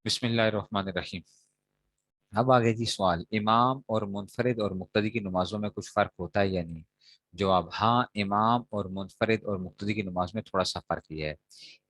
بسم اللہ الرحمن الرحیم۔ اب آگے جی سوال، امام اور منفرد اور مقتدی کی نمازوں میں کچھ فرق ہوتا ہے یا نہیں؟ جواب، ہاں، امام اور منفرد اور مقتدی کی نماز میں تھوڑا سا فرق یہ ہے۔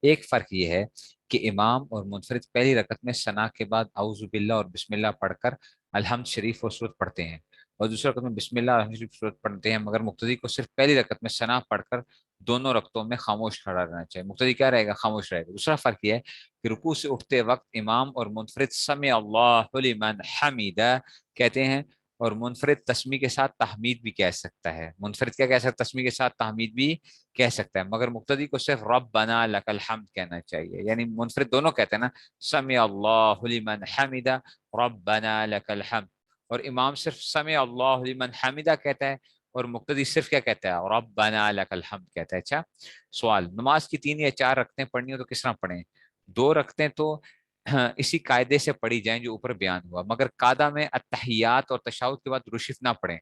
ایک فرق یہ ہے کہ امام اور منفرد پہلی رکعت میں ثنا کے بعد اعوذ باللہ اور بسم اللہ پڑھ کر الحمد شریف اور سورت پڑھتے ہیں، اور دوسری رکعت میں بسم اللہ اور الحمد شریف سورت پڑھتے ہیں، مگر مقتدی کو صرف پہلی رکعت میں ثنا پڑھ کر دونوں رکعتوں میں خاموش کھڑا رہنا چاہیے۔ مقتدی کیا رہے گا؟ خاموش رہے گا۔ دوسرا فرق یہ ہے کہ رکوع سے اٹھتے وقت امام اور منفرد سمع اللہ لمن حمیدہ کہتے ہیں، اور منفرد تسمیع کے ساتھ تحمید بھی کہہ سکتا ہے۔ منفرد کیا کہہ سکتا ہے؟ تسمیع کے ساتھ تحمید بھی کہہ سکتا ہے، مگر مقتدی کو صرف ربنا لک الحمد کہنا چاہیے۔ یعنی منفرد دونوں کہتے ہیں نا، سمع اللہ لمن حمیدہ، ربنا لک الحمد، اور امام صرف سمع اللہ لمن حمیدہ کہتا ہے، اور مقتدی صرف کیا کہتا ہے؟ ربنا لک الحمد کہتا ہے۔ اچھا سوال، نماز کی 3 یا 4 رکعتیں پڑھنی ہو تو کس طرح پڑھیں؟ 2 رکعتیں تو اسی قاعدے سے پڑھی جائیں جو اوپر بیان ہوا، مگر قاعدہ میں التحیات اور تشہد کے بعد رشف نہ پڑھیں،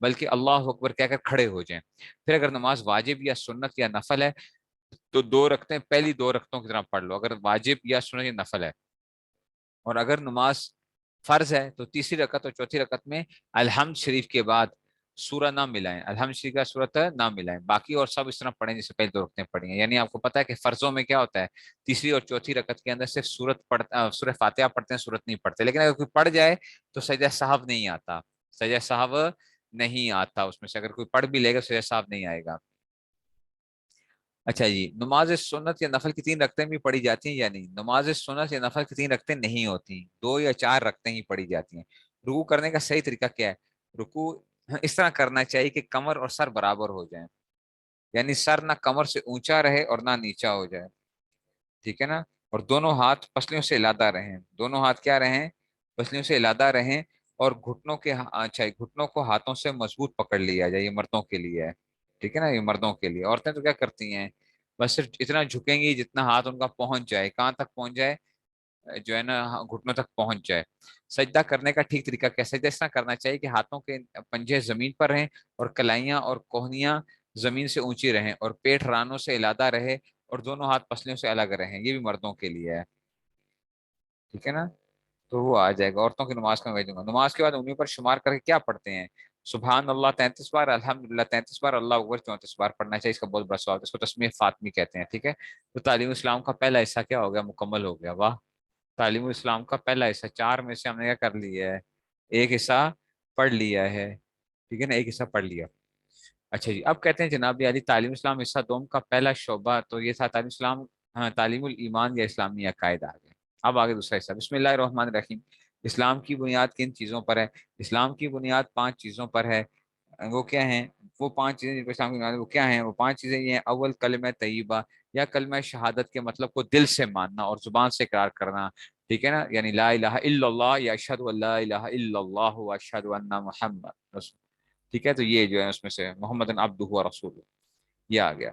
بلکہ اللہ اکبر کہہ کر کھڑے ہو جائیں۔ پھر اگر نماز واجب یا سنت یا نفل ہے تو 2 رکعتیں پہلی 2 رکعتوں کی طرح پڑھ لو، اگر واجب یا سنت یا نفل ہے، اور اگر نماز فرض ہے تو تیسری رکعت اور چوتھی رکعت میں الحمد شریف کے بعد سورہ نہ ملائیں، الحمد شریف کا سورت نہ ملائیں، باقی اور سب اس طرح پڑھیں جیسے پہلے 2 رکعتیں پڑھی ہیں۔ یعنی آپ کو پتا ہے کہ فرضوں میں کیا ہوتا ہے، تیسری اور چوتھی رکعت کے اندر صرف سورہ فاتحہ پڑھتے ہیں، سورت نہیں پڑھتے، لیکن اگر کوئی پڑھ جائے تو سجدہ سہو نہیں آتا، سجدہ سہو نہیں آتا اس میں سے، اگر کوئی پڑھ بھی لے گا سجدہ سہو نہیں آئے گا۔ اچھا جی، نماز سنت یا نفل کی 3 رکعتیں بھی پڑھی جاتی ہیں یا نہیں؟ نماز سنت یا نفل کی 3 رکعتیں نہیں ہوتی، 2 یا 4 رکعتیں ہی پڑھی جاتی ہیں۔ رکوع کرنے کا صحیح طریقہ کیا ہے؟ رکوع اس طرح کرنا چاہیے کہ کمر اور سر برابر ہو جائیں، یعنی سر نہ کمر سے اونچا رہے اور نہ نیچا ہو جائے، ٹھیک ہے نا؟ اور دونوں ہاتھ پسلیوں سے علادہ رہیں، دونوں ہاتھ کیا رہیں؟ پسلیوں سے علادہ رہیں، اور اچھا، گھٹنوں کو ہاتھوں سے مضبوط پکڑ لیا جائے، یہ مردوں کے لیے ہے، ٹھیک ہے نا؟ یہ مردوں کے لیے۔ عورتیں تو کیا کرتی ہیں، بس صرف اتنا جھکیں گی جتنا ہاتھ ان کا پہنچ جائے، کہاں تک پہنچ جائے؟ جو ہے نا گھٹنوں تک پہنچ جائے۔ سجدہ کرنے کا ٹھیک طریقہ کیا؟ سجدہ اس طرح کرنا چاہیے کہ ہاتھوں کے پنجے زمین پر رہیں، اور کلائیاں اور کوہنیاں زمین سے اونچی رہیں، اور پیٹھ رانوں سے علادہ رہے، اور دونوں ہاتھ پسلیوں سے الگ رہیں، یہ بھی مردوں کے لیے ہے، ٹھیک ہے نا؟ تو وہ آ جائے گا۔ عورتوں کی نماز کا میں بھیجوں گا۔ نماز کے بعد انگلیوں پر شمار کر کے کیا پڑھتے ہیں؟ سبحان اللہ 33 بار، الحمد للہ 33 بار، اللہ اکبر 34 بار پڑھنا چاہیے۔ اس کا بہت بڑا ثواب ہے، اس کو تسمیہ فاطمی کہتے ہیں، ٹھیک ہے؟ تو تعلیم اسلام کا پہلا حصہ کیا ہو گیا؟ مکمل ہو گیا، واہ! تعلیم الاسلام کا پہلا حصہ 4 میں سے ہم نے کیا کر لیا ہے؟ ایک حصہ پڑھ لیا ہے، ٹھیک ہے نا؟ ایک حصہ پڑھ لیا۔ اچھا جی، اب کہتے ہیں جناب علی، تعلیم اسلام حصہ دوم کا پہلا شعبہ تو یہ تھا تعلیم اسلام، ہاں، تعلیم الایمان یا اسلامی عقائد آ گئے۔ اب آگے دوسرا حصہ، بسم اللہ الرحمن الرحیم۔ اسلام کی بنیاد کن چیزوں پر ہے؟ اسلام کی بنیاد 5 چیزوں پر ہے۔ وہ کیا ہیں؟ وہ 5 چیزیں جن پر اسلام کی بنیاد ہے، وہ کیا ہیں؟ وہ 5 چیزیں یہ ہیں: اول کلمہ طیبہ یا کلمہ شہادت کے مطلب کو دل سے ماننا اور زبان سے اقرار کرنا، ٹھیک ہے نا؟ یعنی لا الہ الا اللہ یا اشہد ان لا الہ الا اللہ و اشہد ان محمد رسول، ٹھیک ہے؟ تو یہ جو ہے اس میں سے محمد عبدہ و رسول، یہ آ گیا،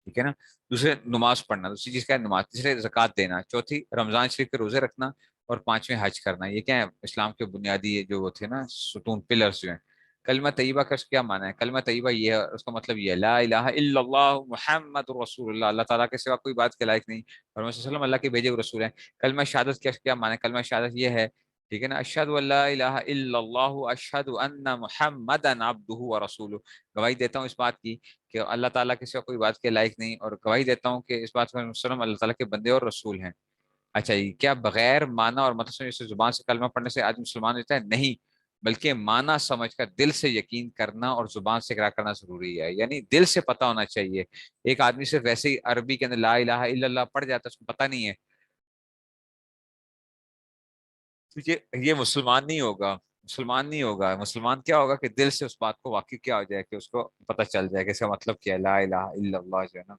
ٹھیک ہے نا؟ دوسرے نماز پڑھنا، دوسری چیز کیا ہے؟ نماز۔ تیسرے زکوٰۃ دینا، چوتھی رمضان شریف کے روزے رکھنا، اور 5ویں حج کرنا۔ یہ کیا ہے؟ اسلام کے بنیادی جو وہ تھے نا ستون، پلرز جو ہیں۔ کلمہ طیبہ کا کیا معنی ہے؟ کلمہ طیبہ یہ ہے، اس کا مطلب یہ ہے لا الہ الا اللہ محمد رسول اللہ، اللہ تعالیٰ کے سوا کوئی بات کے لائق نہیں، اور محمد صلی اللہ علیہ وسلم اللہ کے بھیجے ہوئے رسول ہیں۔ کلمہ شہادت کیا معنی ہے؟ کلمہ شہادت یہ ہے، ٹھیک ہے نا، اشہد ان لا الہ الا اللہ اشہد ان محمدا عبدہ ورسولہ، گواہی دیتا ہوں اس بات کی کہ اللہ تعالیٰ کے سوا کوئی بات کے لائق نہیں، اور گواہی دیتا ہوں کہ اس بات پر وسلم اللہ تعالیٰ کے بندے اور رسول ہیں۔ اچھا جی، کیا بغیر معنی اور مطلب سمجھے سے زبان سے کلمہ پڑھنے سے آدمی مسلمان ہوتا ہے؟ نہیں، بلکہ معنی سمجھ کر دل سے یقین کرنا اور زبان سے اقرار کرنا ضروری ہے، یعنی دل سے پتہ ہونا چاہیے۔ ایک آدمی صرف ویسے ہی عربی کے اندر لا الہ الا اللہ پڑھ جاتا ہے، اس کو پتہ نہیں ہے، تو یہ مسلمان نہیں ہوگا، مسلمان نہیں ہوگا۔ مسلمان کیا ہوگا کہ دل سے اس بات کو واقعی کیا ہو جائے، کہ اس کو پتہ چل جائے کہ اس کا مطلب کیا ہے لا الہ الا اللہ جو ہے نا،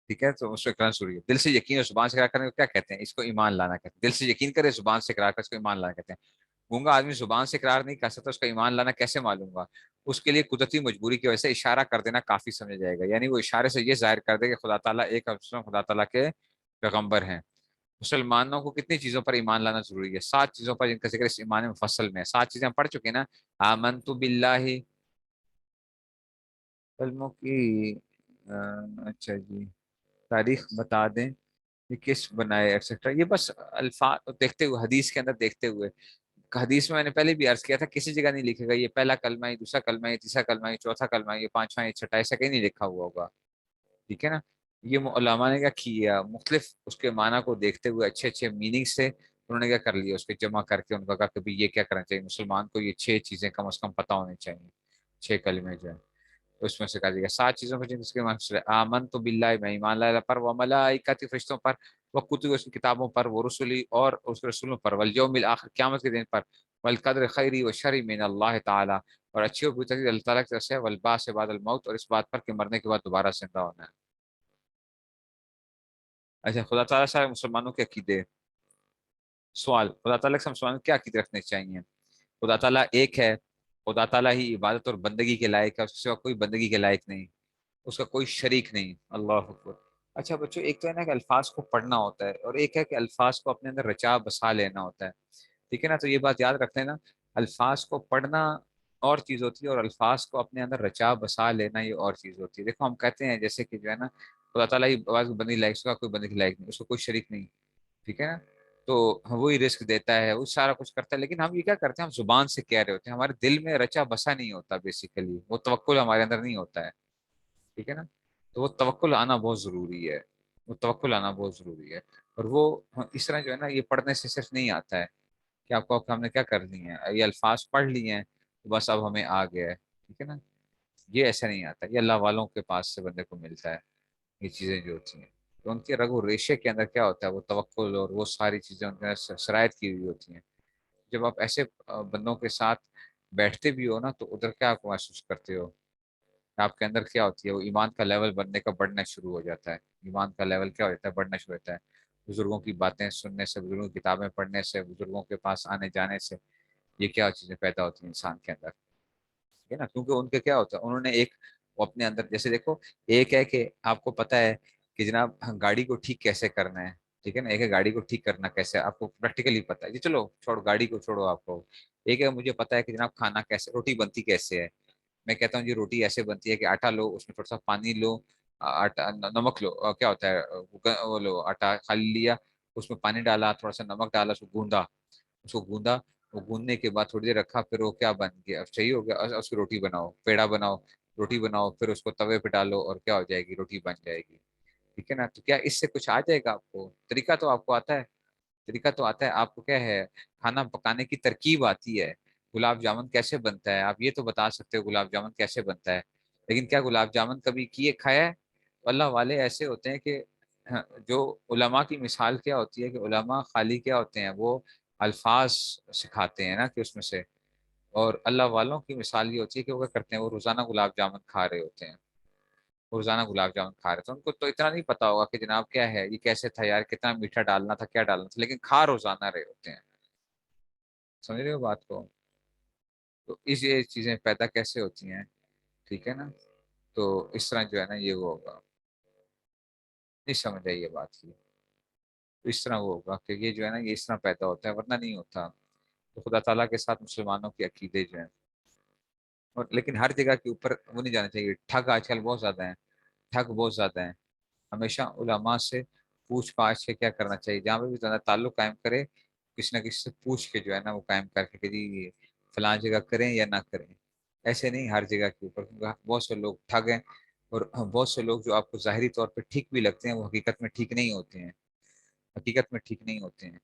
ٹھیک ہے؟ تو اس کو اقرار ضروری ہے۔ دل سے یقین اور زبان سے اقرار کرنے کو کیا کہتے ہیں؟ اس کو ایمان لانا کہتے ہیں۔ دل سے یقین کرے، زبان سے اقرار کرے، اس کو ایمان لانا کہتے ہیں۔ گونگا آدمی زبان سے اقرار نہیں کر سکتا، اس کا ایمان لانا کیسے معلوم گا؟ اس کے لیے قدرتی مجبوری کی وجہ سے اشارہ کر دینا کافی سمجھا جائے گا، یعنی وہ اشارے سے یہ ظاہر کر دے کہ خدا تعالیٰ ایک اور خدا تعالیٰ کے پیغمبر ہیں۔ مسلمانوں کو کتنی چیزوں پر ایمان لانا ضروری ہے؟ 7 چیزوں پر، جن کا ذکر اس ایمان مفصل میں ہے۔ 7 چیزیں ہم پڑھ چکے ہیں نا، آمنت باللہ، کلموں کی اچھا جی، تاریخ بتا دیں، یہ کس بنائے ایٹسیٹرا، یہ بس الفاظ دیکھتے ہوئے، حدیث کے اندر دیکھتے ہوئے. حدیث میں نے پہلے بھی عرض کیا تھا کسی جگہ نہیں لکھے گا یہ پہلا کلمہ، یہ دوسرا کلمہ، یہ تیسرا کلمہ، یہ چوتھا کلمہ، یہ پانچواں، یہ چھٹا، ایسا کہیں نہیں لکھا ہوا ہوگا. ٹھیک ہے نا. یہ علماء نے کیا کیا، مختلف اس کے معنی کو دیکھتے ہوئے اچھے اچھے میننگ سے انہوں نے کیا کر لیا، اس کے جمع کر کے ان کا کہا کہ بھی یہ کیا کرنا چاہیے مسلمان کو، یہ 6 چیزیں کم از کم پتہ ہونی چاہیے. 6 کلمے جو ہے اس میں سے کہا دیا 7 چیزوں کو جس کے مقصد آمن تو باللہ، میں ایمان لایا پر، و ملائکتی فرشتوں پر، وہ کتب اس کی کتابوں پر، وہ رسولی اور اس کے رسولوں پر، والیوم الآخر قیامت کے دن پر، والقدر خیری و شری من اللہ تعالی، اور اچھی اور بری تقدیر اللہ تعالیٰ کی طرف سے، والبعث بعد الموت، اور اس بات پر کہ مرنے کے بعد دوبارہ زندہ ہونا ہے. اچھا خدا تعالیٰ سارے مسلمانوں کے عقیدے. سوال، خدا تعالیٰ سے مسلمانوں کے کیا عقیدے رکھنے چاہیے؟ خدا تعالیٰ ایک ہے، خدا تعالیٰ ہی عبادت اور بندگی کے لائق ہے، اس کے سوا کوئی بندگی کے لائق نہیں، اس کا کوئی شریک نہیں. اللہ اکبر. اچھا بچوں، ایک تو ہے نا کہ الفاظ کو پڑھنا ہوتا ہے، اور ایک ہے کہ الفاظ کو اپنے اندر رچا بسا لینا ہوتا ہے. ٹھیک ہے نا. تو یہ بات یاد رکھ لینا، الفاظ کو پڑھنا اور چیز ہوتی ہے، اور الفاظ کو اپنے اندر رچا بسا لینا یہ اور چیز ہوتی ہے. دیکھو ہم کہتے ہیں جیسے کہ جو ہے نا خدا تعالیٰ ہی بندی لائق، اس کا کوئی بندی لائق نہیں، اس کو کوئی شریک نہیں. ٹھیک ہے نا. تو وہی رزق دیتا ہے، وہ سارا کچھ کرتا ہے، لیکن ہم یہ کیا کرتے ہیں، ہم زبان سے کہہ رہے ہوتے ہیں، ہمارے دل میں رچا بسا نہیں ہوتا بیسیکلی، وہ توکل ہمارے اندر نہیں ہوتا ہے. ٹھیک ہے نا. تو وہ توکل آنا بہت ضروری ہے، وہ توکل آنا بہت ضروری ہے. اور وہ اس طرح جو ہے نا یہ پڑھنے سے صرف نہیں آتا ہے کہ آپ کو ہم نے کیا کرنی ہے، یہ الفاظ پڑھ لیے ہیں تو بس اب ہمیں آ گیا ہے. ٹھیک ہے نا. یہ ایسا نہیں آتا، یہ اللہ والوں کے پاس سے بندے کو ملتا ہے یہ چیزیں جو ہوتی ہیں. تو ان کے رگ و ریشے کے اندر کیا ہوتا ہے، وہ توکل اور وہ ساری چیزیں ان کے اندر شرائط کی ہوئی ہوتی ہیں. جب آپ ایسے بندوں کے ساتھ بیٹھتے بھی ہو نا تو ادھر کیا آپ محسوس کرتے ہو، آپ کے اندر کیا ہوتی ہے، وہ ایمان کا لیول بننے کا بڑھنا شروع ہو جاتا ہے. ایمان کا لیول کیا ہوتا ہے، بڑھنا شروع ہوتا ہے. بزرگوں کی باتیں سننے سے، بزرگوں کی کتابیں پڑھنے سے، بزرگوں کے پاس آنے جانے سے یہ کیا چیزیں پیدا ہوتی ہیں انسان کے اندر. ٹھیک ہے نا. کیونکہ ان کے کیا ہوتا ہے، انہوں نے ایک وہ اپنے اندر جیسے دیکھو، ایک ہے کہ آپ کو پتا ہے کہ جناب گاڑی کو ٹھیک کیسے کرنا ہے. ٹھیک ہے نا. ایک ہے گاڑی کو ٹھیک کرنا کیسے، آپ کو پریکٹیکلی پتا ہے جی. چلو چھوڑو گاڑی کو، چھوڑو آپ کو. ایک ہے مجھے پتا ہے کہ جناب کھانا کیسے، روٹی بنتی کیسے ہے. میں کہتا ہوں جی روٹی ایسے بنتی ہے کہ آٹا لو، اس میں تھوڑا سا پانی لو، آٹا نمک لو، کیا ہوتا ہے وہ لو آٹا خالی لیا، اس میں پانی ڈالا، تھوڑا سا نمک ڈالا، اس کو گوندا، اس کو گوندا. وہ گوندنے کے بعد تھوڑی دیر رکھا، پھر وہ کیا بن گیا، اب صحیح ہو گیا. اس کی روٹی بناؤ، پیڑا بناؤ، روٹی بناؤ، پھر اس کو توے پہ ڈالو اور کیا ہو جائے گی، روٹی بن جائے گی. ٹھیک ہے نا. تو کیا اس سے کچھ آ جائے گا آپ کو، طریقہ تو آپ کو آتا ہے، طریقہ تو آتا ہے آپ کو. کیا ہے، کھانا پکانے کی ترکیب آتی ہے. گلاب جامن کیسے بنتا ہے آپ یہ تو بتا سکتے ہو، گلاب جامن کیسے بنتا ہے. لیکن کیا گلاب جامن کبھی کیے کھایا ہے؟ اللہ والے ایسے ہوتے ہیں کہ جو علماء کی مثال کیا ہوتی ہے کہ علماء خالی کیا ہوتے ہیں، وہ الفاظ سکھاتے ہیں نا کہ اس میں سے. اور اللہ والوں کی مثال یہ ہوتی ہے کہ وہ کیا کرتے ہیں، وہ روزانہ گلاب جامن کھا رہے ہوتے ہیں، وہ روزانہ گلاب جامن کھا رہے تھے. ان کو تو اتنا نہیں پتا ہوگا کہ جناب کیا ہے یہ، کیسے تھا یار، کتنا میٹھا ڈالنا تھا، کیا ڈالنا تھا، لیکن کھا روزانہ رہے ہوتے ہیں. سمجھ رہے ہو بات کو. تو اس یہ چیزیں پیدا کیسے ہوتی ہیں. ٹھیک ہے نا. تو اس طرح جو ہے نا یہ وہ ہوگا، نہیں سمجھ آئی یہ بات کی. تو اس طرح وہ ہوگا کہ یہ جو ہے نا یہ اس طرح پیدا ہوتا ہے، ورنہ نہیں ہوتا. تو خدا تعالیٰ کے ساتھ مسلمانوں کے عقیدے جو ہیں، اور لیکن ہر جگہ کے اوپر وہ نہیں جانا چاہیے. ٹھگ آج کل بہت زیادہ ہیں، ٹھگ بہت زیادہ ہیں. ہمیشہ علماء سے پوچھ پاچھ کے کیا کرنا چاہیے، جہاں پہ بھی زیادہ تعلق قائم کرے کسی نہ کسی سے پوچھ کے جو ہے نا وہ قائم کر کے کہ جی یہ فلاں جگہ کریں یا نہ کریں. ایسے نہیں ہر جگہ کے اوپر، کیونکہ بہت سے لوگ ٹھگ ہیں، اور بہت سے لوگ جو آپ کو ظاہری طور پہ ٹھیک بھی لگتے ہیں وہ حقیقت میں ٹھیک نہیں ہوتے ہیں، حقیقت میں ٹھیک نہیں ہوتے ہیں.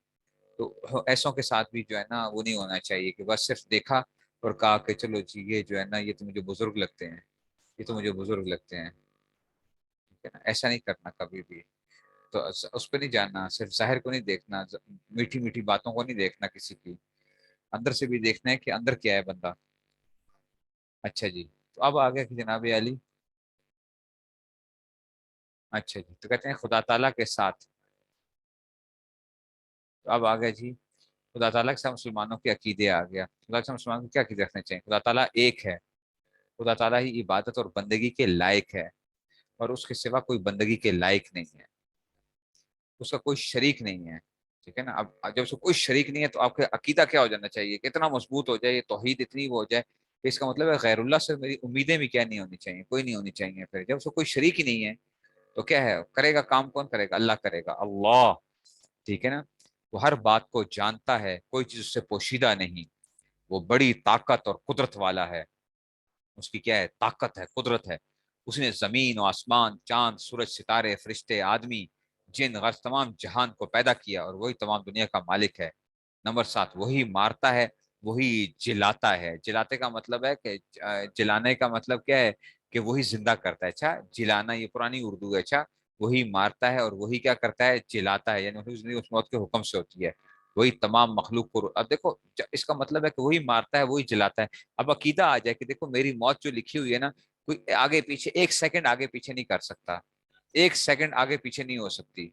تو ایسوں کے ساتھ بھی جو ہے نا وہ نہیں ہونا چاہیے کہ بس صرف دیکھا اور کہا کہ چلو جی یہ جو ہے نا یہ تو مجھے بزرگ لگتے ہیں، یہ تو مجھے بزرگ لگتے ہیں. ٹھیک ہے نا. ایسا نہیں کرنا کبھی بھی. تو اس پہ نہیں جاننا، صرف ظاہر کو نہیں دیکھنا، میٹھی میٹھی باتوں کو نہیں دیکھنا کسی کی، اندر سے بھی دیکھنا ہے کہ اندر کیا ہے بندہ. اچھا جی. تو اب آگے کہ جناب علی. اچھا جی. تو کہتے ہیں خدا تعالیٰ کے ساتھ. تو اب آگے جی خدا تعالیٰ کے ساتھ مسلمانوں کے عقیدے آ گیا. خدا کے ساتھ مسلمانوں کو کیا عقیدے رکھنے چاہیے. خدا تعالیٰ ایک ہے، خدا تعالیٰ ہی عبادت اور بندگی کے لائق ہے، اور اس کے سوا کوئی بندگی کے لائق نہیں ہے، اس کا کوئی شریک نہیں ہے. ٹھیک ہے نا. اب جب اس کو کوئی شریک نہیں ہے تو آپ کا عقیدہ کیا ہو جانا چاہیے، کتنا مضبوط ہو جائے، یہ توحید اتنی وہ ہو جائے کہ اس کا مطلب ہے غیر اللہ سے میری امیدیں بھی کیا نہیں ہونی چاہیے، کوئی نہیں ہونی چاہیے. پھر جب اس کو کوئی شریک ہی نہیں ہے تو کیا ہے کرے گا کام کون کرے گا؟ اللہ کرے گا، اللہ، ٹھیک ہے نا؟ وہ ہر بات کو جانتا ہے، کوئی چیز اس سے پوشیدہ نہیں، وہ بڑی طاقت اور قدرت والا ہے، اس کی کیا ہے طاقت ہے، قدرت ہے، اس نے زمین و آسمان، چاند سورج ستارے فرشتے آدمی جن غرض تمام جہان کو پیدا کیا، اور وہی تمام دنیا کا مالک ہے۔ نمبر 7، وہی مارتا ہے، وہی جلاتا ہے۔ جلاتے کا مطلب ہے کہ جلانے کا مطلب کیا ہے کہ وہی زندہ کرتا ہے، اچھا جلانا یہ پرانی اردو ہے، اچھا وہی مارتا ہے اور وہی کیا کرتا ہے جلاتا ہے، یعنی وہی زندگی اس موت کے حکم سے ہوتی ہے، وہی تمام مخلوق کو، اب دیکھو اس کا مطلب ہے کہ وہی مارتا ہے وہی جلاتا ہے۔ اب عقیدہ آ جائے کہ دیکھو میری موت جو لکھی ہوئی ہے نا، کوئی آگے پیچھے ایک سیکنڈ آگے پیچھے نہیں کر سکتا، ایک سیکنڈ آگے پیچھے نہیں ہو سکتی،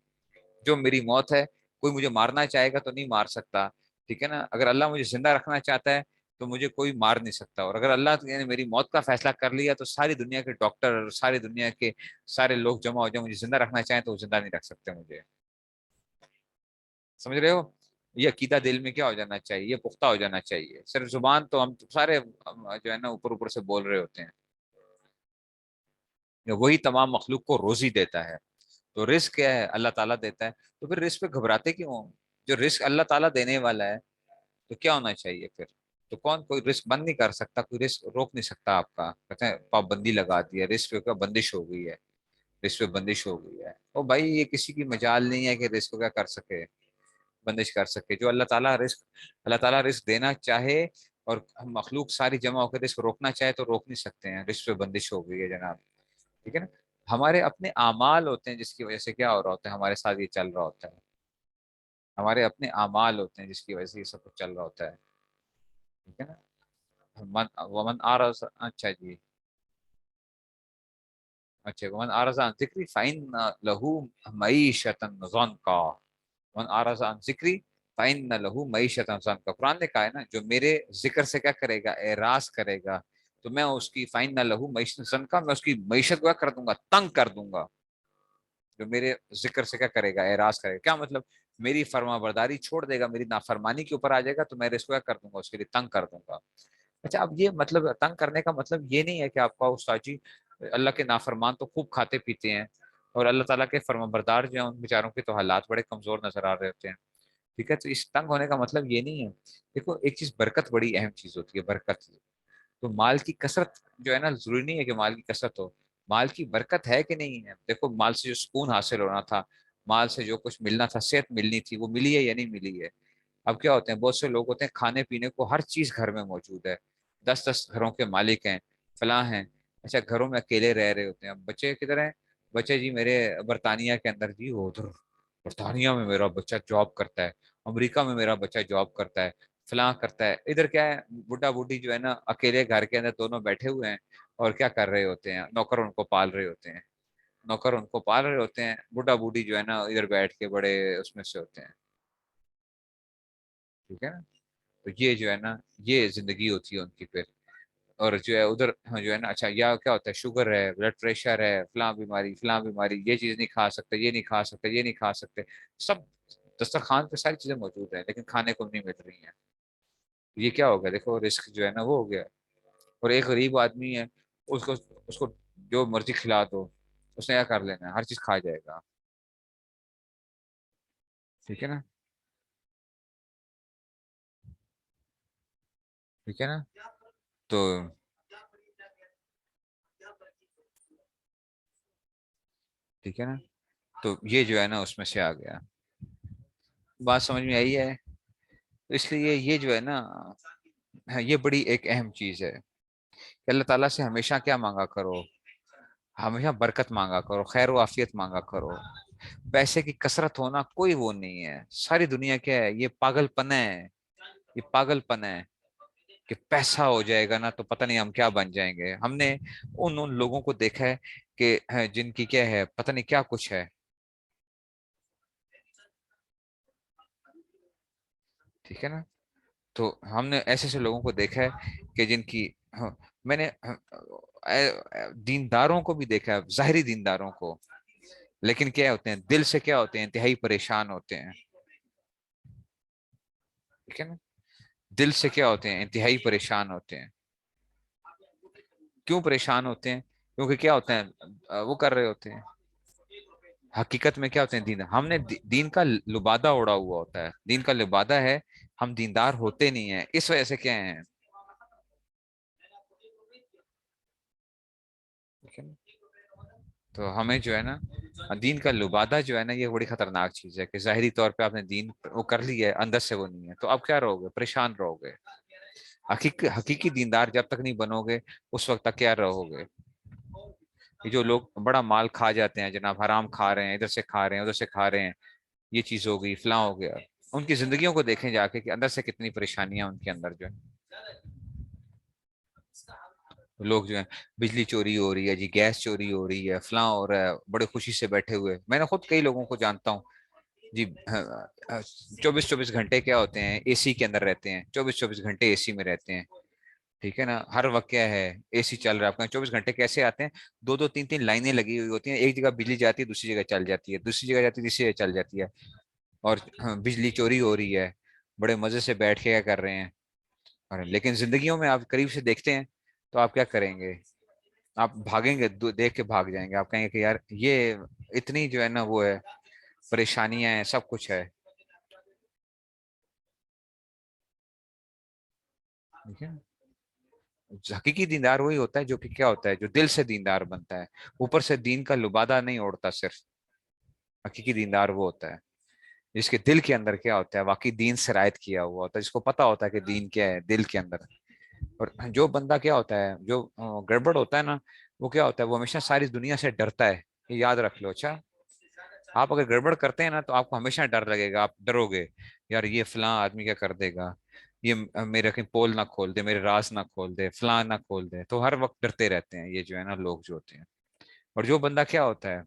جو میری موت ہے کوئی مجھے مارنا چاہے گا تو نہیں مار سکتا، ٹھیک ہے نا؟ اگر اللہ مجھے زندہ رکھنا چاہتا ہے تو مجھے کوئی مار نہیں سکتا، اور اگر اللہ نے میری موت کا فیصلہ کر لیا تو ساری دنیا کے ڈاکٹر، ساری دنیا کے سارے لوگ جمع ہو جائیں، مجھے زندہ رکھنا چاہیں تو وہ زندہ نہیں رکھ سکتے مجھے، سمجھ رہے ہو؟ یہ عقیدہ دل میں کیا ہو جانا چاہیے، یہ پختہ ہو جانا چاہیے، صرف زبان تو ہم سارے جو ہے نا اوپر اوپر سے بول رہے ہوتے ہیں، وہی تمام مخلوق کو روزی دیتا ہے، تو رزق کیا ہے اللہ تعالیٰ دیتا ہے، تو پھر رزق پہ گھبراتے کیوں ہو؟ جو رزق اللہ تعالیٰ دینے والا ہے تو کیا ہونا چاہیے پھر؟ تو کون کوئی رزق بند نہیں کر سکتا، کوئی رزق روک نہیں سکتا آپ کا، کہتے ہیں پابندی لگا دی ہے رزق پہ، بندش ہو گئی ہے، رزق پہ بندش ہو گئی ہے، او بھائی یہ کسی کی مجال نہیں ہے کہ رزق کو کیا کر سکے، بندش کر سکے، جو اللہ تعالیٰ رزق دینا چاہے اور ہم مخلوق ساری جمع ہو کے رزق روکنا چاہے تو روک نہیں سکتے ہیں، رزق پہ بندش ہو گئی ہے جناب، ٹھیک ہے نا؟ ہمارے اپنے اعمال ہوتے ہیں جس کی وجہ سے کیا ہو رہا ہوتا ہے، ہمارے ساتھ یہ چل رہا ہوتا ہے، ہمارے اپنے اعمال ہوتے ہیں جس کی وجہ سے یہ سب کچھ چل رہا ہوتا ہے، ٹھیک ہے نا؟ ومن آرز، اچھا جی، اچھا ومن آرز عن ذکری فإن له معیشتا ضنکا، ومن آرز عن ذکری فإن له معیشتا ضنکا، قرآن نے کہا ہے نا جو میرے ذکر سے کیا کرے گا، اعراض کرے گا، تو میں اس کی فإن له معیشتا ضنکا، میں اس کی معیشت کو کیا کر دوں گا، تنگ کر دوں گا، جو میرے ذکر سے کیا کرے گا، اعراض کرے گا، کیا مطلب میری فرما برداری چھوڑ دے گا، میری نافرمانی کے اوپر آ جائے گا تو میں اس کو کیا کر دوں گا، اس کے لیے تنگ کر دوں گا۔ اچھا اب یہ مطلب تنگ کرنے کا مطلب یہ نہیں ہے کہ آپ کا استاد جی اللہ کے نافرمان تو خوب کھاتے پیتے ہیں اور اللہ تعالیٰ کے فرما بردار جو ہیں ان بیچاروں کے تو حالات بڑے کمزور نظر آ رہے ہوتے ہیں، ٹھیک ہے؟ تو اس تنگ ہونے کا مطلب یہ نہیں ہے، دیکھو ایک چیز برکت بڑی اہم چیز ہوتی ہے، برکت، تو مال کی کثرت جو ہے نا ضروری نہیں ہے کہ مال کی کثرت ہو، مال کی برکت ہے کہ نہیں ہے، دیکھو مال سے جو سکون حاصل ہونا تھا، مال سے جو کچھ ملنا تھا، صحت ملنی تھی، وہ ملی ہے یا نہیں ملی ہے؟ اب کیا ہوتے ہیں بہت سے لوگ ہوتے ہیں کھانے پینے کو ہر چیز گھر میں موجود ہے، 10 10 گھروں کے مالک ہیں، فلاں ہیں، اچھا گھروں میں اکیلے رہ رہے ہوتے ہیں، اب بچے کدھر ہیں؟ بچے جی میرے برطانیہ کے اندر جی، وہ ادھر برطانیہ میں میرا بچہ جاب کرتا ہے، امریکہ میں میرا بچہ جاب کرتا ہے، فلاں کرتا ہے، ادھر کیا ہے بڈھا بڈھی جو ہے نا اکیلے گھر کے اندر دونوں بیٹھے ہوئے ہیں اور کیا کر رہے ہوتے ہیں، نوکر ان کو پال رہے ہوتے ہیں، نوکر ان کو پال رہے ہوتے ہیں، بڈھا بوڑھی جو ہے نا ادھر بیٹھ کے بڑے اس میں سے ہوتے ہیں، ٹھیک ہے نا؟ تو یہ جو ہے نا یہ زندگی ہوتی ہے ان کی پھر، اور جو ہے ادھر جو ہے نا اچھا یا کیا ہوتا ہے شوگر ہے، بلڈ پریشر ہے، فلاں بیماری فلاں بیماری، یہ چیز نہیں کھا سکتے، یہ نہیں کھا سکتے، یہ نہیں کھا سکتے، سب دسترخوان پہ ساری چیزیں موجود ہیں لیکن کھانے کو نہیں مل رہی ہیں، یہ کیا ہو گیا؟ دیکھو رسک جو ہے نا وہ ہو گیا، اور ایک غریب آدمی ہے اس کو جو مرضی کھلا دو اس نے کیا کر لینا ہے، ہر چیز کھا جائے گا، ٹھیک ہے نا؟ ٹھیک ہے نا؟ تو ٹھیک ہے نا؟ تو یہ جو ہے نا اس میں سے آ گیا، بات سمجھ میں آئی ہے؟ تو اس لیے یہ جو ہے نا یہ بڑی ایک اہم چیز ہے کہ اللہ تعالیٰ سے ہمیشہ کیا مانگا کرو، ہمیشہ برکت مانگا کرو، خیر و عافیت مانگا کرو، پیسے کی کثرت ہونا کوئی وہ نہیں ہے، ساری دنیا کیا ہے یہ پاگل پن ہے، یہ پاگل پن ہے کہ پیسہ ہو جائے گا نا تو پتہ نہیں ہم کیا بن جائیں گے، ہم نے ان لوگوں کو دیکھا ہے کہ جن کی کیا ہے پتہ نہیں کیا کچھ ہے، ٹھیک ہے نا؟ تو ہم نے ایسے ایسے لوگوں کو دیکھا ہے کہ جن کی ہاں، میں نے دینداروں کو بھی دیکھا ہے، ظاہری دینداروں کو، لیکن کیا ہوتے ہیں دل سے کیا ہوتے ہیں انتہائی پریشان ہوتے ہیں، ٹھیک ہے نا؟ دل سے کیا ہوتے ہیں انتہائی پریشان ہوتے ہیں، کیوں پریشان ہوتے ہیں؟ کیونکہ کیا ہوتے ہیں وہ کر رہے ہوتے ہیں، حقیقت میں کیا ہوتے ہیں دین، ہم نے دین کا لبادہ اڑا ہوا ہوتا ہے، دین کا لبادہ ہے، ہم دیندار ہوتے نہیں ہیں، اس وجہ سے کیا ہیں، ٹھیک ہے نا؟ تو ہمیں جو ہے نا دین کا لبادہ جو ہے نا یہ بڑی خطرناک چیز ہے، کہ ظاہری طور پہ آپ نے دین وہ کر لی ہے، اندر سے وہ نہیں ہے، تو اب کیا رہو گے، پریشان رہو گے۔ حقیقی دیندار جب تک نہیں بنو گے اس وقت تک کیا رہو گے؟ یہ جو لوگ بڑا مال کھا جاتے ہیں جناب، حرام کھا رہے ہیں، ادھر سے کھا رہے ہیں ادھر سے کھا رہے ہیں، یہ چیز ہو گئی فلاں ہو گیا، ان کی زندگیوں کو دیکھیں جا کے کہ اندر سے کتنی پریشانیاں ان کے اندر جو ہے۔ لوگ جو ہیں بجلی چوری ہو رہی ہے جی، گیس چوری ہو رہی ہے، فلاں ہو رہا ہے، بڑے خوشی سے بیٹھے ہوئے، میں نے خود کئی لوگوں کو جانتا ہوں جی، 24 24 گھنٹے کیا ہوتے ہیں اے سی کے اندر رہتے ہیں، 24 24 گھنٹے اے سی میں رہتے ہیں، ٹھیک ہے نا، ہر وقت کیا ہے اے سی چل رہا ہے، آپ کا 24 گھنٹے کیسے آتے ہیں، دو دو تین تین لائنیں لگی ہوئی ہوتی ہیں، ایک جگہ بجلی جاتی ہے دوسری جگہ چل جاتی ہے، دوسری جگہ جاتی ہے تیسری جگہ چل جاتی ہے، اور بجلی چوری ہو رہی ہے، بڑے مزے سے بیٹھ کے کیا کر رہے ہیں، لیکن زندگیوں میں آپ قریب سے دیکھتے ہیں تو آپ کیا کریں گے، آپ بھاگیں گے، دیکھ کے بھاگ جائیں گے، آپ کہیں گے کہ یار یہ اتنی جو ہے نا وہ ہے، پریشانیاں ہیں، سب کچھ ہے، ٹھیک ہے۔ حقیقی دیندار وہی ہوتا ہے جو کہ کیا ہوتا ہے، جو دل سے دیندار بنتا ہے، اوپر سے دین کا لبادہ نہیں اوڑھتا صرف، حقیقی دیندار وہ ہوتا ہے جس کے دل کے اندر کیا ہوتا ہے، واقعی دین سے رائت کیا ہوا ہوتا ہے، جس کو پتا ہوتا ہے کہ دین کیا ہے دل کے اندر۔ اور جو بندہ کیا ہوتا ہے، جو گڑبڑ ہوتا ہے نا، وہ کیا ہوتا ہے، وہ ہمیشہ ساری دنیا سے ڈرتا ہے، یہ یاد رکھ لو، اچھا؟ آپ اگر گڑبڑ کرتے ہیں نا تو آپ کو ہمیشہ ڈر لگے گا، آپ ڈرو گے، یار یہ فلاں آدمی کیا کر دے گا، یہ میرے کہیں پول نہ کھول دے، میرے راز نہ کھول دے، فلاں نہ کھول دے، تو ہر وقت ڈرتے رہتے ہیں یہ جو ہے نا لوگ جو ہوتے ہیں۔ اور جو بندہ کیا ہوتا ہے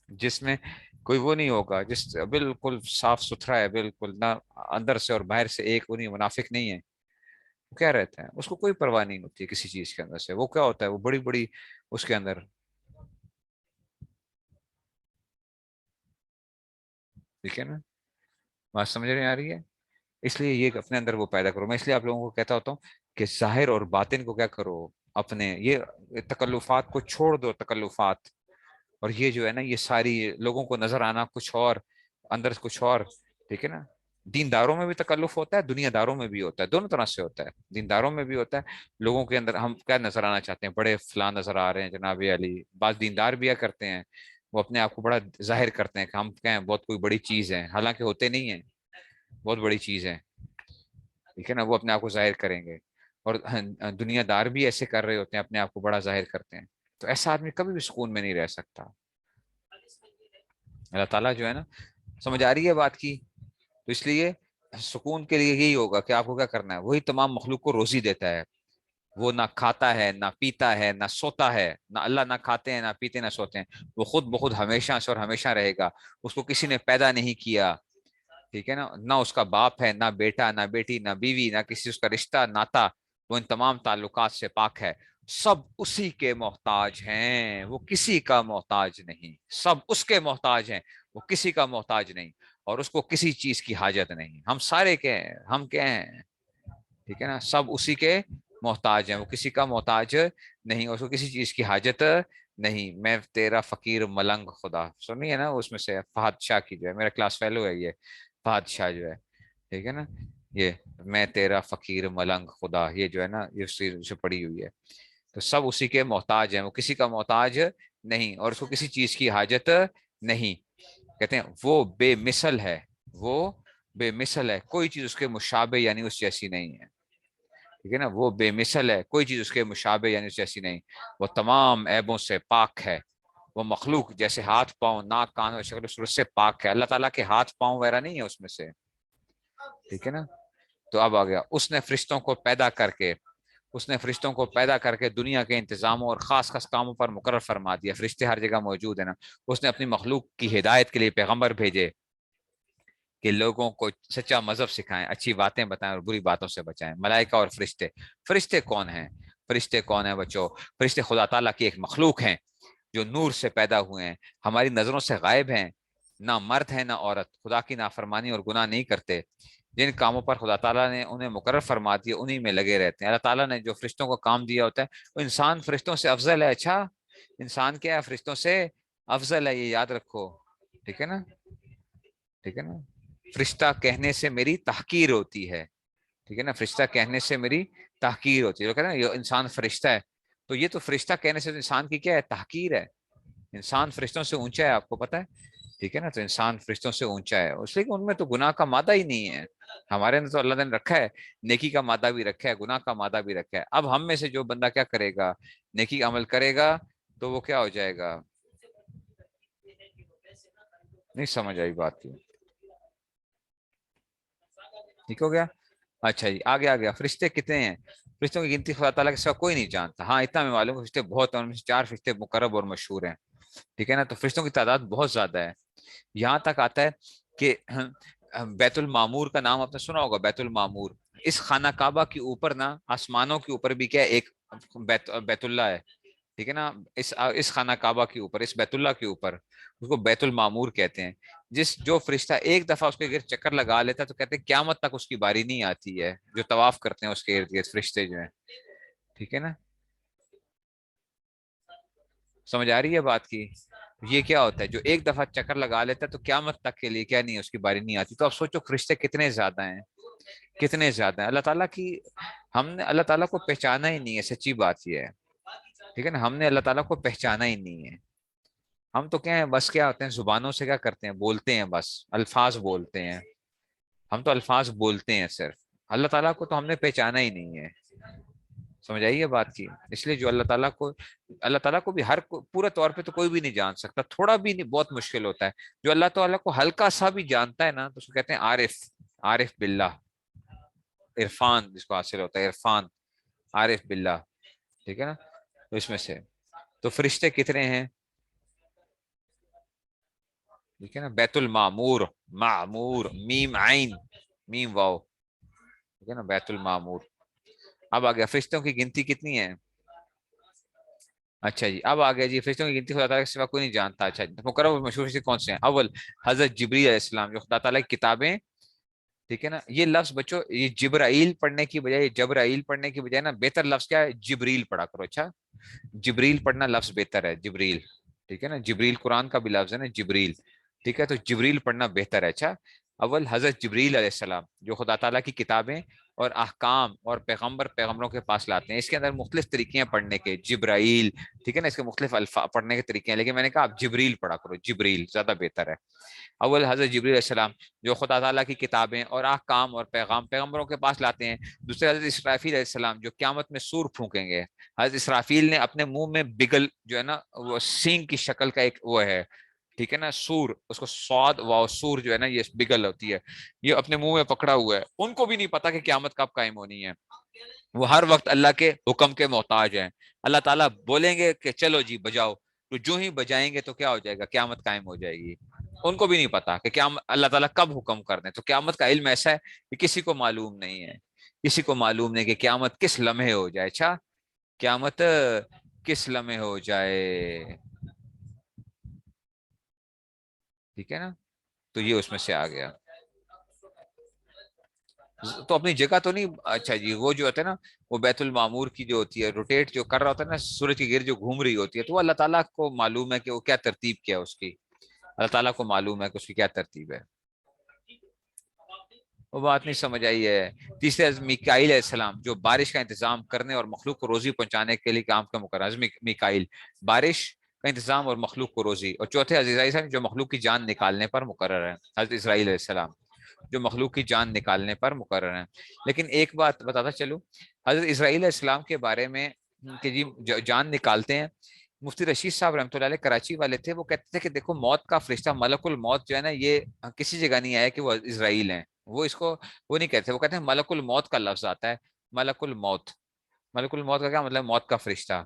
جس میں کوئی وہ نہیں ہوگا، جس بالکل صاف ستھرا ہے، بالکل نہ اندر سے اور باہر سے ایک وہ نہیں، منافق نہیں ہے، وہ کیا رہتا ہے، اس کو کوئی پرواہ نہیں ہوتی ہے کسی چیز کے اندر سے، وہ کیا ہوتا ہے، وہ بڑی بڑی اس کے اندر، ٹھیک ہے نا، بات سمجھ رہے آ رہی ہے؟ اس لیے یہ اپنے اندر وہ پیدا کرو، میں اس لیے آپ لوگوں کو کہتا ہوتا ہوں کہ ظاہر اور باطن کو کیا کرو، اپنے یہ تکلفات کو چھوڑ دو، تکلفات، اور یہ جو ہے نا یہ ساری لوگوں کو نظر آنا کچھ اور، اندر سے کچھ اور، ٹھیک ہے نا۔ دینداروں میں بھی تکلف ہوتا ہے، دنیا داروں میں بھی ہوتا ہے، دونوں طرح سے ہوتا ہے، دینداروں میں بھی ہوتا ہے، لوگوں کے اندر ہم کیا نظر آنا چاہتے ہیں، بڑے فلاں نظر آ رہے ہیں جناب علی، بعض دیندار بھی کیا کرتے ہیں، وہ اپنے آپ کو بڑا ظاہر کرتے ہیں کہ ہم کیا ہیں، بہت کوئی بڑی چیز ہے، حالانکہ ہوتے نہیں ہیں، بہت بڑی چیز ہے، ٹھیک ہے نا، وہ اپنے آپ کو ظاہر کریں گے، اور دنیا دار بھی ایسے کر رہے ہوتے ہیں، اپنے آپ کو بڑا ظاہر کرتے ہیں، تو ایسا آدمی کبھی بھی سکون میں نہیں رہ سکتا۔ اللہ تعالیٰ جو ہے نا، سمجھ آ رہی ہے بات کی؟ تو اس لیے سکون کے لیے یہی ہوگا کہ آپ کو کیا کرنا ہے، وہی تمام مخلوق کو روزی دیتا ہے، وہ نہ کھاتا ہے نہ پیتا ہے نہ سوتا ہے، نہ اللہ نہ کھاتے ہیں نہ پیتے نہ سوتے ہیں، وہ خود بخود ہمیشہ سے اور ہمیشہ رہے گا، اس کو کسی نے پیدا نہیں کیا، ٹھیک ہے نا، نہ اس کا باپ ہے نہ بیٹا نہ بیٹی نہ بیوی نہ کسی اس کا رشتہ ناتا، وہ ان تمام تعلقات سے پاک ہے، سب اسی کے محتاج ہیں، وہ کسی کا محتاج نہیں، سب اس کے محتاج ہیں، وہ کسی کا محتاج نہیں، اور اس کو کسی چیز کی حاجت نہیں، ہم سارے کے ہیں، ہم کیا ہیں، ٹھیک ہے نا، سب اسی کے محتاج ہیں، وہ کسی کا محتاج نہیں، اس کو کسی چیز کی حاجت نہیں، میں تیرا فقیر ملنگ خدا، سنی ہے نا اس میں سے فہد شاہ کی، جو ہے میرا کلاس فیلو ہے یہ فہد شاہ جو ہے، ٹھیک ہے نا، یہ میں تیرا فقیر ملنگ خدا، یہ جو ہے نا یہ سے پڑی ہوئی ہے، تو سب اسی کے محتاج ہیں، وہ کسی کا محتاج نہیں، اور اس کو کسی چیز کی حاجت نہیں، کہتے ہیں وہ بے مثل ہے، وہ بے مثل ہے، کوئی چیز اس کے مشابہ یعنی اس جیسی نہیں ہے، ٹھیک ہے نا، وہ بے مثل ہے، کوئی چیز اس کے مشابہ یعنی اس جیسی نہیں، وہ تمام عیبوں سے پاک ہے، وہ مخلوق جیسے ہاتھ پاؤں ناک کان اور شکل و صورت سے پاک ہے، اللہ تعالیٰ کے ہاتھ پاؤں وغیرہ نہیں ہے اس میں سے، ٹھیک ہے نا، تو اب آ گیا، اس نے فرشتوں کو پیدا کر کے، اس نے فرشتوں کو پیدا کر کے دنیا کے انتظاموں اور خاص خاص کاموں پر مقرر فرما دیا، فرشتے ہر جگہ موجود ہیں نا، اس نے اپنی مخلوق کی ہدایت کے لیے پیغمبر بھیجے کہ لوگوں کو سچا مذہب سکھائیں، اچھی باتیں بتائیں اور بری باتوں سے بچائیں، ملائکہ اور فرشتے، فرشتے کون ہیں، فرشتے کون ہیں بچوں، فرشتے خدا تعالیٰ کی ایک مخلوق ہیں جو نور سے پیدا ہوئے ہیں، ہماری نظروں سے غائب ہیں، نہ مرد ہے نہ عورت، خدا کی نافرمانی اور گناہ نہیں کرتے، جن کاموں پر خدا تعالیٰ نے انہیں مقرر فرما دیا انہی میں لگے رہتے ہیں، اللہ تعالیٰ نے جو فرشتوں کو کام دیا ہوتا ہے، وہ انسان فرشتوں سے افضل ہے، اچھا انسان کیا ہے، فرشتوں سے افضل ہے، یہ یاد رکھو، ٹھیک ہے نا، ٹھیک ہے نا، فرشتہ کہنے سے میری تحقیر ہوتی ہے، ٹھیک ہے نا، فرشتہ کہنے سے میری تحقیر ہوتی ہے، نا یہ انسان فرشتہ ہے، تو یہ تو فرشتہ کہنے سے انسان کی کیا ہے، تحقیر ہے، انسان فرشتوں سے اونچا ہے، آپ کو پتا ہے، ٹھیک ہے نا، تو انسان فرشتوں سے اونچا ہے، اس لیے کہ ان میں تو گناہ کا مادہ ہی نہیں ہے، ہمارے اندر تو اللہ نے رکھا ہے، نیکی کا مادہ بھی رکھا ہے، گناہ کا مادہ بھی رکھا ہے، اب ہم میں سے جو بندہ کیا کرے گا، نیکی کا عمل کرے گا تو وہ کیا ہو جائے گا، نہیں سمجھ آئی بات کی، ٹھیک ہو گیا، اچھا جی آگے آ گیا، فرشتے کتنے ہیں، فرشتوں کی گنتی خدا تعالیٰ کے سوا کوئی نہیں جانتا، ہاں اتنا میں معلوم فرشتے بہت ہیں، ان میں سے 4 فرشتے مقرب اور مشہور ہیں، ٹھیک ہے نا، تو فرشتوں کی تعداد بہت زیادہ ہے، یہاں تک آتا ہے کہ بیت المعمور کا نام آپ نے سنا ہوگا، بیت المعمور، اس خانہ کعبہ کے اوپر نا، آسمانوں کے اوپر بھی کیا ایک بیت اللہ ہے، ٹھیک ہے نا، اس خانہ کعبہ کے اوپر، اس بیت اللہ کے اوپر، اس کو بیت المعمور کہتے ہیں، جو فرشتہ ایک دفعہ اس کے گرد چکر لگا لیتا ہے تو کہتے ہیں قیامت تک اس کی باری نہیں آتی ہے، جو طواف کرتے ہیں اس کے ارد گرد فرشتے جو ہیں، ٹھیک ہے نا، سمجھ آ رہی ہے بات کی، یہ کیا ہوتا ہے، جو ایک دفعہ چکر لگا لیتا ہے تو قیامت تک کے لیے کیا نہیں، اس کی باری نہیں آتی، تو اب سوچو فرشتے کتنے زیادہ ہیں، کتنے زیادہ ہیں، اللہ تعالیٰ کی، ہم نے اللہ تعالیٰ کو پہچانا ہی نہیں ہے، سچی بات یہ ہے، ٹھیک ہے نا، ہم نے اللہ تعالیٰ کو پہچانا ہی نہیں ہے، ہم تو کیا ہے بس کیا ہوتے ہیں، زبانوں سے کیا کرتے ہیں، بولتے ہیں، بس الفاظ بولتے ہیں، ہم تو الفاظ بولتے ہیں صرف، اللہ تعالیٰ کو تو ہم نے پہچانا ہی نہیں ہے، سمجھ آئیے بات کی، اس لیے جو اللہ تعالیٰ کو بھی پورے طور پہ تو کوئی بھی نہیں جان سکتا، تھوڑا بھی نہیں، بہت مشکل ہوتا ہے، جو اللہ تعالیٰ کو ہلکا سا بھی جانتا ہے نا تو اس کو کہتے ہیں عارف، عارف باللہ، عرفان جس کو حاصل ہوتا ہے، عرفان، عارف باللہ، ٹھیک ہے نا، تو اس میں سے، تو فرشتے کتنے ہیں، ٹھیک ہے نا، بیت المعمور، معمور، میم عین، میم واو، ٹھیک ہے نا، بیت المعمور، اب آ گیا فرشتوں کی گنتی کتنی ہے، اچھا جی اب آ گیا جی، فرشتوں کی گنتی خدا تعالیٰ کے سوا کوئی نہیں جانتا، اچھا جی مقرر اور مشہور فرشتے کون سے ہیں، اول حضرت جبریل علیہ السلام، جو خدا تعالیٰ کی کتابیں، ٹھیک ہے نا، یہ لفظ بچوں، یہ جبرائیل پڑھنے کی بجائے، جبرائیل پڑھنے کی بجائے نا بہتر لفظ کیا ہے، جبریل پڑھا کرو، اچھا، جبریل پڑھنا لفظ بہتر ہے، جبریل، ٹھیک ہے نا، جبریل قرآن کا بھی لفظ ہے نا، جبریل، ٹھیک ہے، تو جبریل پڑھنا بہتر ہے، اچھا، اول حضرت جبریل علیہ السلام، جو خدا تعالیٰ کی کتابیں اور احکام اور پیغمبروں کے پاس لاتے ہیں، اس کے اندر مختلف طریقے ہیں پڑھنے کے، جبرائیل، ٹھیک ہے نا، اس کے مختلف الفاظ پڑھنے کے طریقے ہیں، لیکن میں نے کہا آپ جبریل پڑھا کرو، جبریل زیادہ بہتر ہے، اول حضرت جبریل علیہ السلام، جو خدا تعالیٰ کی کتابیں اور احکام اور پیغمبروں کے پاس لاتے ہیں، دوسرے حضرت اسرافیل علیہ السلام، جو قیامت میں سور پھونکیں گے، حضرت اسرافیل نے اپنے منہ میں بگل جو ہے نا، وہ سینگ کی شکل کا ایک وہ ہے، ٹھیک ہے نا، سور، اس کو سواد واو سور جو ہے نا، یہ بگل ہوتی ہے، یہ اپنے منہ میں پکڑا ہوا ہے، ان کو بھی نہیں پتا کہ قیامت کب قائم ہونی ہے، وہ ہر وقت اللہ کے حکم کے محتاج ہیں، اللہ تعالیٰ بولیں گے کہ چلو جی بجاؤ، تو جو ہی بجائیں گے تو کیا ہو جائے گا، قیامت قائم ہو جائے گی، ان کو بھی نہیں پتا کہ کیا اللہ تعالیٰ کب حکم کر دیں، تو قیامت کا علم ایسا ہے کہ کسی کو معلوم نہیں ہے، کسی کو معلوم نہیں کہ قیامت کس لمحے ہو جائے، اچھا، قیامت کس لمحے ہو جائے، ٹھیک ہے نا، تو یہ اس میں سے آ گیا، تو اپنی جگہ تو نہیں، اچھا جی وہ جو ہوتا ہے نا، وہ بیت المعمور کی جو ہوتی ہے، روٹیٹ جو کر رہا ہوتا ہے نا، سورج کی گرد جو گھوم رہی ہوتی ہے، تو وہ اللہ تعالیٰ کو معلوم ہے کہ وہ کیا ترتیب کیا اس کی، اللہ تعالیٰ کو معلوم ہے کہ اس کی کیا ترتیب ہے، وہ بات نہیں سمجھ آئی ہے، تیسرے میکائیل علیہ السلام، جو بارش کا انتظام کرنے اور مخلوق کو روزی پہنچانے کے لیے کام کا مقرر، میکائیل، بارش کا انتظام اور مخلوق کو روزی، اور چوتھے حضرت اسرائیل، جو مخلوق کی جان نکالنے پر مقرر ہے، حضرت اسرائیل علیہ السلام، جو مخلوق کی جان نکالنے پر مقرر ہیں، لیکن ایک بات بتاتا چلوں، حضرت اسرائیل علیہ السلام کے بارے میں کہ جی جان نکالتے ہیں، مفتی رشید صاحب رحمۃ اللہ علیہ کراچی والے تھے، وہ کہتے تھے کہ دیکھو موت کا فرشتہ ملک الموت جو ہے نا، یہ کسی جگہ نہیں آیا کہ وہ اسرائیل ہیں، وہ اس کو وہ نہیں کہتے، وہ کہتے ہیں ملک الموت کا لفظ آتا ہے، ملک الموت، ملک الموت کا کیا مطلب، موت کا فرشتہ،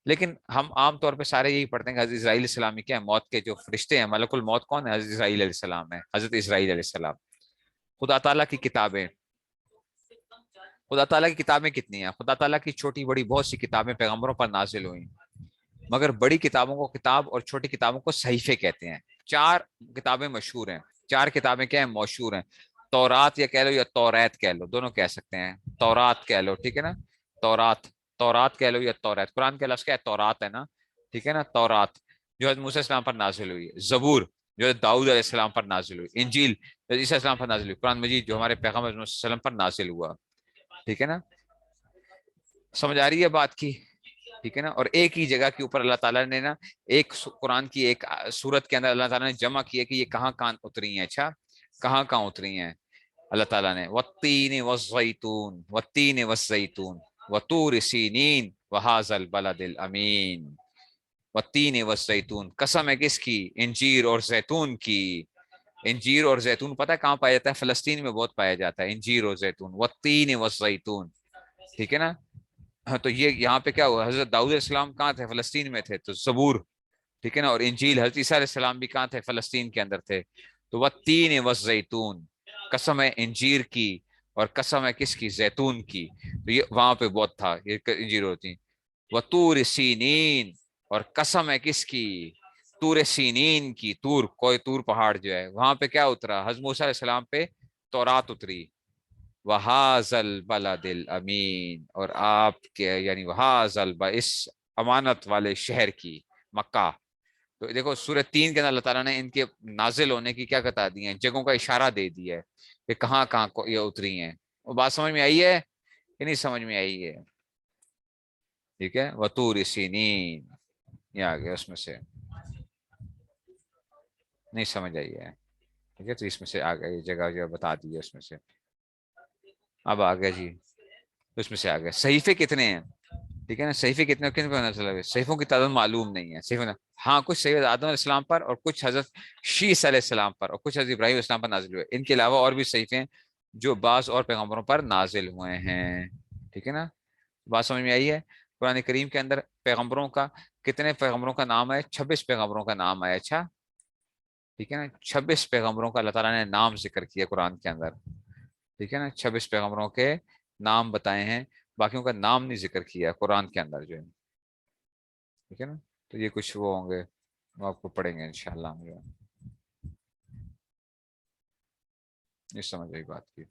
لیکن ہم عام طور پہ سارے یہی پڑھتے ہیں کہ حضرت اسرائیل علیہ السلام کیا ہے، موت کے جو فرشتے ہیں، ملک الموت کون ہے، حضرت اسرائیل علیہ السلام ہے، حضرت اسرائیل علیہ السلام، خدا تعالیٰ کی کتابیں، خدا تعالیٰ کی کتابیں کتنی ہیں، خدا تعالیٰ کی چھوٹی بڑی بہت سی کتابیں پیغمبروں پر نازل ہوئیں، مگر بڑی کتابوں کو کتاب اور چھوٹی کتابوں کو صحیفے کہتے ہیں، 4 کتابیں مشہور ہیں، 4 کتابیں کیا ہیں، مشہور ہیں، تورات یا کہہ لو یا توریت کہہ لو، دونوں کہہ سکتے ہیں، تورات کہہ لو، ٹھیک ہے نا، تورات، تورات کہہ لو یا توریت، قرآن کا لفظ کیا ہے، تورات ہے نا، ٹھیک ہے نا، تورات، جو حضرت موسیٰ السلام پر نازل ہوئی ہے، زبور، جو داؤد علیہ السلام پر نازل ہوئی، انجیل جو عیسیٰ علیہ السلام پر نازل ہوئی، قرآن مجید جو ہمارے پیغمبر صلی اللہ علیہ وسلم پر نازل ہوا. ٹھیک ہے نا، سمجھ آ رہی ہے بات کی؟ ٹھیک ہے نا. اور ایک ہی جگہ کے اوپر اللہ تعالیٰ نے نا ایک قرآن کی ایک سورت کے اندر اللہ تعالیٰ نے جمع کیا کہ یہ کہاں کہاں اتری ہیں. اچھا، کہاں کہاں اتری ہیں اللہ تعالیٰ نے؟ والتین والزیتون، والتین والزیتون، وطور سینین وہذا البلد الامین. والتین والزیتون، قسم ہے کس کی؟ انجیر اور زیتون کی. انجیر اور زیتون پتہ ہے کہاں پایا جاتا ہے؟ فلسطین میں بہت پایا جاتا ہے انجیر اور زیتون. والتین والزیتون. ٹھیک ہے نا. ہاں، تو یہ یہاں پہ کیا ہوا؟ حضرت داؤد علیہ السلام کہاں تھے؟ فلسطین میں تھے، تو زبور. ٹھیک ہے نا. اور انجیل حضرت عیسیٰ علیہ السلام بھی کہاں تھے؟ فلسطین کے اندر تھے. تو والتین والزیتون، قسم ہے انجیر کی اور قسم ہے کس کی؟ زیتون کی. تو یہ وہاں پہ بہت تھا، یہ انجیر ہوتی. وطور سینین، اور قسم ہے کس کی؟ طور سینین کی. طور، کوئی طور پہاڑ جو ہے وہاں پہ کیا اترا؟ حضرت موسیٰ علیہ السلام پہ تورات اتری. وہذا البلد الامین، اور آپ کے یعنی وہذا اس امانت والے شہر کی، مکہ. تو دیکھو سورہ 3 کے اندر اللہ تعالیٰ نے ان کے نازل ہونے کی کیا بتا دی ہیں؟ جگہوں کا اشارہ دے دیا ہے کہ کہاں کہاں یہ اتری ہیں. وہ بات سمجھ میں آئی ہے کہ نہیں سمجھ میں آئی ہے؟ ٹھیک ہے. وطور سینین، یہ آ گیا اس میں سے. نہیں سمجھ آئی ہے؟ ٹھیک ہے، تو اس میں سے آ گیا، یہ جگہ جو بتا دی ہے اس میں سے. اب آ گیا جی، تو اس میں سے آ گیا. صحیفے کتنے ہیں؟ ٹھیک ہے نا. صحیفے کتنے کن پہ نازل ہوئے؟ صحیفوں کی تعداد معلوم نہیں ہے. صحیفوں ہاں کچھ صحیفے آدم علیہ السلام پر اور کچھ حضرت شیس علیہ السلام پر اور کچھ حضرت ابراہیم علیہ السلام پر نازل ہوئے. ان کے علاوہ اور بھی صحیفے ہیں جو بعض اور پیغمبروں پر نازل ہوئے ہیں. ٹھیک ہے نا. بات سمجھ میں آئی ہے؟ قرآن کریم کے اندر پیغمبروں کا کتنے پیغمبروں کا نام ہے؟ 26 پیغمبروں کا نام ہے. اچھا، ٹھیک ہے نا. 26 پیغمبروں کا اللہ تعالیٰ نے نام ذکر کیا قرآن کے اندر. ٹھیک ہے نا. 26 پیغمبروں کے نام بتائے ہیں، باقیوں کا نام نہیں ذکر کیا قرآن کے اندر جو ہے. ٹھیک ہے نا. تو یہ کچھ وہ ہوں گے، وہ آپ کو پڑھیں گے انشاءاللہ. یہ سمجھ آئی بات کی.